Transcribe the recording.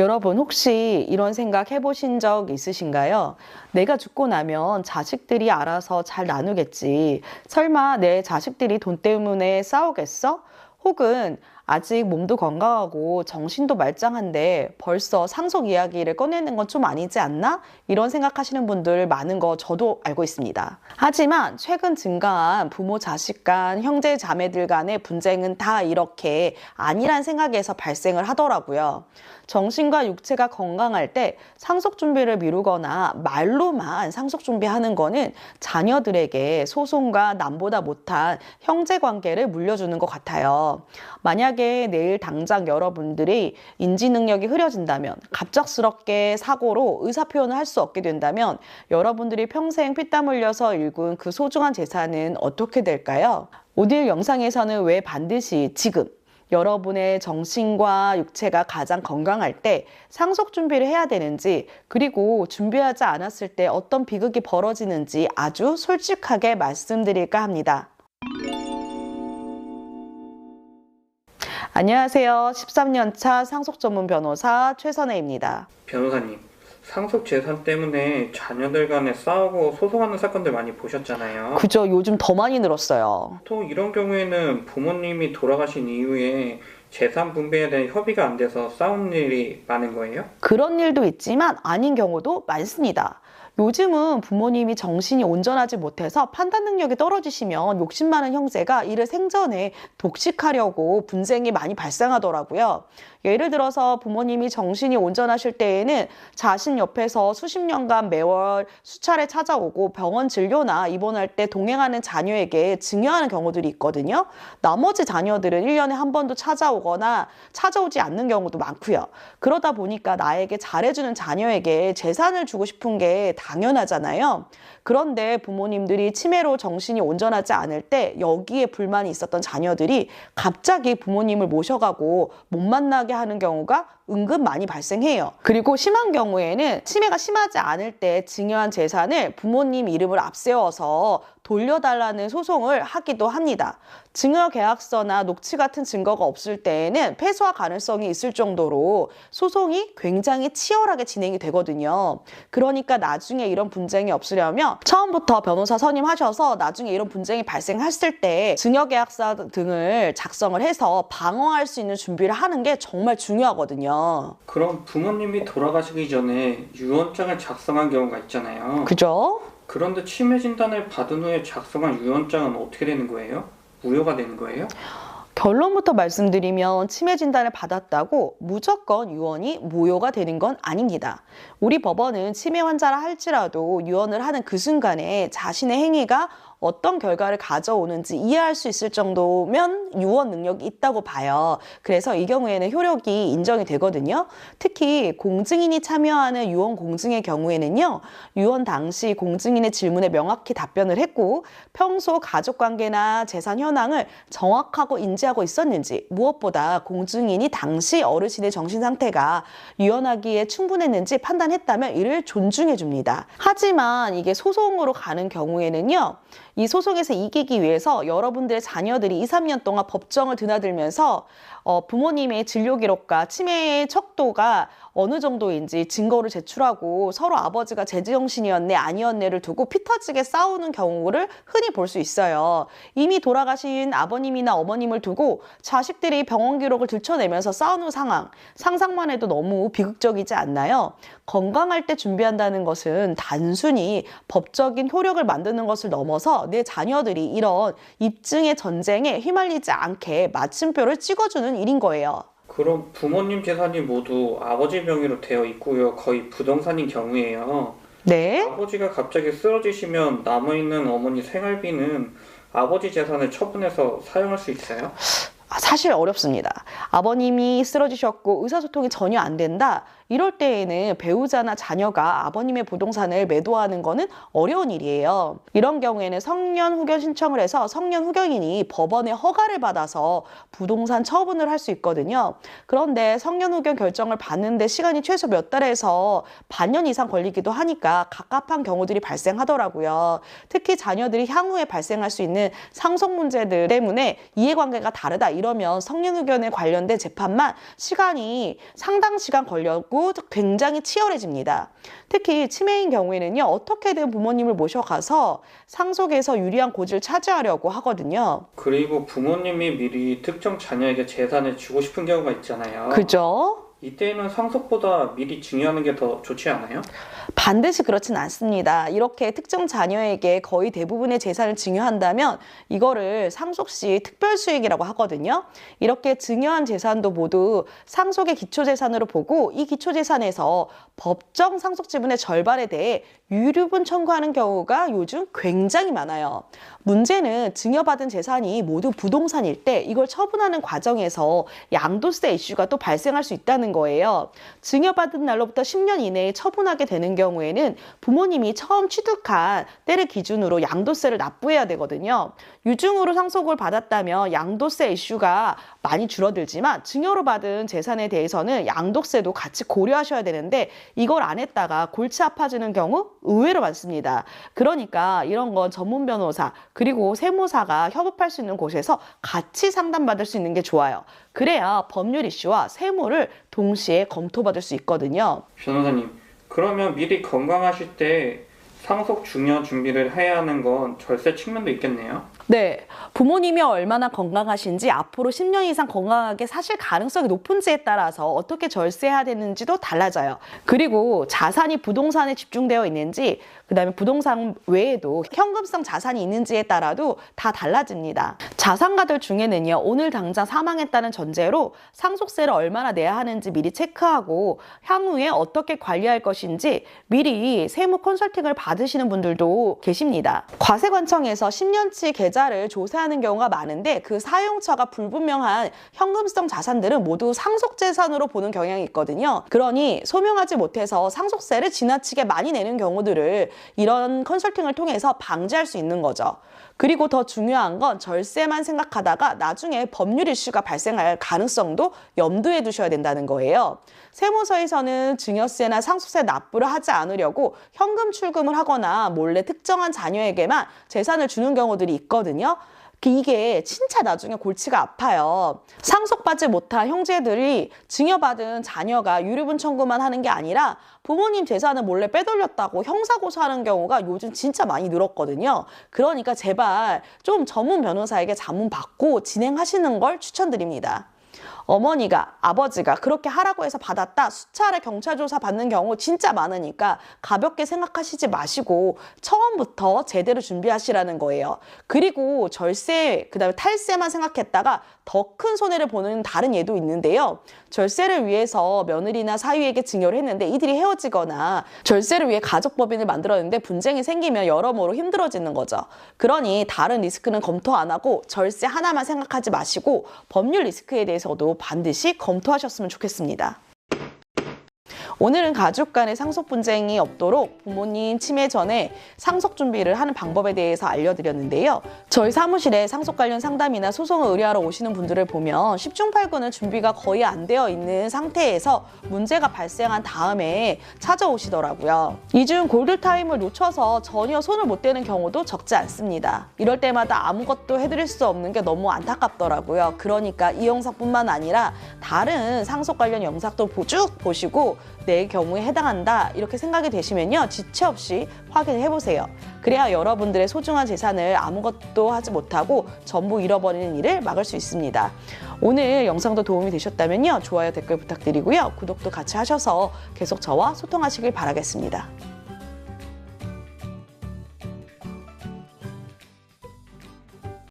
여러분 혹시 이런 생각 해보신 적 있으신가요? 내가 죽고 나면 자식들이 알아서 잘 나누겠지. 설마 내 자식들이 돈 때문에 싸우겠어? 혹은 아직 몸도 건강하고 정신도 말짱한데 벌써 상속 이야기를 꺼내는 건 좀 아니지 않나? 이런 생각하시는 분들 많은 거 저도 알고 있습니다. 하지만 최근 증가한 부모 자식 간 형제 자매들 간의 분쟁은 다 이렇게 아니란 생각에서 발생을 하더라고요. 정신과 육체가 건강할 때 상속 준비를 미루거나 말로만 상속 준비하는 거는 자녀들에게 소송과 남보다 못한 형제 관계를 물려주는 것 같아요. 만약에 내일 당장 여러분들이 인지 능력이 흐려진다면, 갑작스럽게 사고로 의사 표현을 할 수 없게 된다면 여러분들이 평생 피땀 흘려서 일군 그 소중한 재산은 어떻게 될까요? 오늘 영상에서는 왜 반드시 지금 여러분의 정신과 육체가 가장 건강할 때 상속 준비를 해야 되는지, 그리고 준비하지 않았을 때 어떤 비극이 벌어지는지 아주 솔직하게 말씀드릴까 합니다. 안녕하세요. 13년차 상속 전문 변호사 최선혜입니다. 변호사님, 상속 재산 때문에 자녀들 간에 싸우고 소송하는 사건들 많이 보셨잖아요. 그죠? 요즘 더 많이 늘었어요. 또 이런 경우에는 부모님이 돌아가신 이후에 재산 분배에 대한 협의가 안 돼서 싸우는 일이 많은 거예요? 그런 일도 있지만 아닌 경우도 많습니다. 요즘은 부모님이 정신이 온전하지 못해서 판단 능력이 떨어지시면 욕심 많은 형제가 이를 생전에 독식하려고 분쟁이 많이 발생하더라고요. 예를 들어서 부모님이 정신이 온전하실 때에는 자신 옆에서 수십 년간 매월 수차례 찾아오고 병원 진료나 입원할 때 동행하는 자녀에게 증여하는 경우들이 있거든요. 나머지 자녀들은 1년에 한 번도 찾아오거나 찾아오지 않는 경우도 많고요. 그러다 보니까 나에게 잘해주는 자녀에게 재산을 주고 싶은 게 당연하잖아요. 그런데 부모님들이 치매로 정신이 온전하지 않을 때 여기에 불만이 있었던 자녀들이 갑자기 부모님을 모셔가고 못 만나게 하는 경우가 은근 많이 발생해요. 그리고 심한 경우에는 치매가 심하지 않을 때 증여한 재산을 부모님 이름을 앞세워서 돌려달라는 소송을 하기도 합니다. 증여 계약서나 녹취 같은 증거가 없을 때에는 패소할 가능성이 있을 정도로 소송이 굉장히 치열하게 진행이 되거든요. 그러니까 나중에 이런 분쟁이 없으려면 처음부터 변호사 선임하셔서 나중에 이런 분쟁이 발생했을 때 증여 계약서 등을 작성을 해서 방어할 수 있는 준비를 하는 게 정말 중요하거든요. 그럼 부모님이 돌아가시기 전에 유언장을 작성한 경우가 있잖아요. 그죠? 그런데 치매 진단을 받은 후에 작성한 유언장은 어떻게 되는 거예요? 무효가 되는 거예요? 결론부터 말씀드리면 치매 진단을 받았다고 무조건 유언이 무효가 되는 건 아닙니다. 우리 법원은 치매 환자라 할지라도 유언을 하는 그 순간에 자신의 행위가 어떤 결과를 가져오는지 이해할 수 있을 정도면 유언 능력이 있다고 봐요. 그래서 이 경우에는 효력이 인정이 되거든요. 특히 공증인이 참여하는 유언 공증의 경우에는요, 유언 당시 공증인의 질문에 명확히 답변을 했고 평소 가족관계나 재산 현황을 정확하고 인지하고 있었는지, 무엇보다 공증인이 당시 어르신의 정신 상태가 유언하기에 충분했는지 판단했다면 이를 존중해 줍니다. 하지만 이게 소송으로 가는 경우에는요, 이 소송에서 이기기 위해서 여러분들의 자녀들이 2, 3년 동안 법정을 드나들면서 부모님의 진료 기록과 치매의 척도가 어느 정도인지 증거를 제출하고 서로 아버지가 제정신이었네 아니었네를 두고 피터지게 싸우는 경우를 흔히 볼 수 있어요. 이미 돌아가신 아버님이나 어머님을 두고 자식들이 병원 기록을 들춰내면서 싸우는 상황, 상상만 해도 너무 비극적이지 않나요? 건강할 때 준비한다는 것은 단순히 법적인 효력을 만드는 것을 넘어서 내 자녀들이 이런 입증의 전쟁에 휘말리지 않게 마침표를 찍어주는 일인 거예요. 그럼 부모님 재산이 모두 아버지 명의로 되어 있고요. 거의 부동산인 경우에요. 네. 아버지가 갑자기 쓰러지시면 남아있는 어머니 생활비는 아버지 재산을 처분해서 사용할 수 있어요? 사실 어렵습니다. 아버님이 쓰러지셨고 의사소통이 전혀 안 된다. 이럴 때에는 배우자나 자녀가 아버님의 부동산을 매도하는 거는 어려운 일이에요. 이런 경우에는 성년 후견 신청을 해서 성년 후견인이 법원의 허가를 받아서 부동산 처분을 할 수 있거든요. 그런데 성년 후견 결정을 받는데 시간이 최소 몇 달에서 반년 이상 걸리기도 하니까 갑갑한 경우들이 발생하더라고요. 특히 자녀들이 향후에 발생할 수 있는 상속 문제들 때문에 이해관계가 다르다 이러면 성년 의견에 관련된 재판만 시간이 상당 시간 걸렸고 굉장히 치열해집니다. 특히 치매인 경우에는요, 어떻게든 부모님을 모셔가서 상속에서 유리한 고지를 차지하려고 하거든요. 그리고 부모님이 미리 특정 자녀에게 재산을 주고 싶은 경우가 있잖아요. 그죠? 이때는 상속보다 미리 증여하는 게 더 좋지 않아요? 반드시 그렇진 않습니다. 이렇게 특정 자녀에게 거의 대부분의 재산을 증여한다면 이거를 상속 시 특별수익이라고 하거든요. 이렇게 증여한 재산도 모두 상속의 기초재산으로 보고 이 기초재산에서 법정 상속 지분의 절반에 대해 유류분 청구하는 경우가 요즘 굉장히 많아요. 문제는 증여받은 재산이 모두 부동산일 때 이걸 처분하는 과정에서 양도세 이슈가 또 발생할 수 있다는 거예요. 증여받은 날로부터 10년 이내에 처분하게 되는 경우에는 부모님이 처음 취득한 때를 기준으로 양도세를 납부해야 되거든요. 유증으로 상속을 받았다면 양도세 이슈가 많이 줄어들지만 증여로 받은 재산에 대해서는 양도세도 같이 고려하셔야 되는데 이걸 안 했다가 골치 아파지는 경우 의외로 많습니다. 그러니까 이런 건 전문 변호사 그리고 세무사가 협업할 수 있는 곳에서 같이 상담받을 수 있는 게 좋아요. 그래야 법률 이슈와 세무를 동시에 검토받을 수 있거든요. 변호사님, 그러면 미리 건강하실 때 상속 증여 준비를 해야 하는 건 절세 측면도 있겠네요. 네, 부모님이 얼마나 건강하신지 앞으로 10년 이상 건강하게 사실 가능성이 높은지에 따라서 어떻게 절세해야 되는지도 달라져요. 그리고 자산이 부동산에 집중되어 있는지 그다음에 부동산 외에도 현금성 자산이 있는지에 따라도 다 달라집니다. 자산가들 중에는요, 오늘 당장 사망했다는 전제로 상속세를 얼마나 내야 하는지 미리 체크하고 향후에 어떻게 관리할 것인지 미리 세무 컨설팅을 받으시는 분들도 계십니다. 과세관청에서 10년치 계좌를 조사하는 경우가 많은데 그 사용처가 불분명한 현금성 자산들은 모두 상속재산으로 보는 경향이 있거든요. 그러니 소명하지 못해서 상속세를 지나치게 많이 내는 경우들을 이런 컨설팅을 통해서 방지할 수 있는 거죠. 그리고 더 중요한 건 절세만 생각하다가 나중에 법률 이슈가 발생할 가능성도 염두에 두셔야 된다는 거예요. 세무서에서는 증여세나 상속세 납부를 하지 않으려고 현금 출금을 하거나 몰래 특정한 자녀에게만 재산을 주는 경우들이 있거든요. 이게 진짜 나중에 골치가 아파요. 상속받지 못한 형제들이 증여받은 자녀가 유류분 청구만 하는 게 아니라 부모님 재산을 몰래 빼돌렸다고 형사고소하는 경우가 요즘 진짜 많이 늘었거든요. 그러니까 제발 좀 전문 변호사에게 자문 받고 진행하시는 걸 추천드립니다. 어머니가, 아버지가 그렇게 하라고 해서 받았다 수차례 경찰 조사 받는 경우 진짜 많으니까 가볍게 생각하시지 마시고 처음부터 제대로 준비하시라는 거예요. 그리고 절세, 그다음에 탈세만 생각했다가 더 큰 손해를 보는 다른 예도 있는데요. 절세를 위해서 며느리나 사위에게 증여를 했는데 이들이 헤어지거나 절세를 위해 가족법인을 만들었는데 분쟁이 생기면 여러모로 힘들어지는 거죠. 그러니 다른 리스크는 검토 안 하고 절세 하나만 생각하지 마시고 법률 리스크에 대해서도 반드시 검토하셨으면 좋겠습니다. 오늘은 가족 간의 상속 분쟁이 없도록 부모님 치매 전에 상속 준비를 하는 방법에 대해서 알려드렸는데요. 저희 사무실에 상속 관련 상담이나 소송을 의뢰하러 오시는 분들을 보면 10중 8구는 준비가 거의 안 되어 있는 상태에서 문제가 발생한 다음에 찾아오시더라고요. 이 중 골든타임을 놓쳐서 전혀 손을 못 대는 경우도 적지 않습니다. 이럴 때마다 아무것도 해드릴 수 없는 게 너무 안타깝더라고요. 그러니까 이 영상뿐만 아니라 다른 상속 관련 영상도 쭉 보시고 내 경우에 해당한다 이렇게 생각이 되시면요, 지체 없이 확인해 보세요. 그래야 여러분들의 소중한 재산을 아무것도 하지 못하고 전부 잃어버리는 일을 막을 수 있습니다. 오늘 영상도 도움이 되셨다면요, 좋아요, 댓글 부탁드리고요, 구독도 같이 하셔서 계속 저와 소통하시길 바라겠습니다.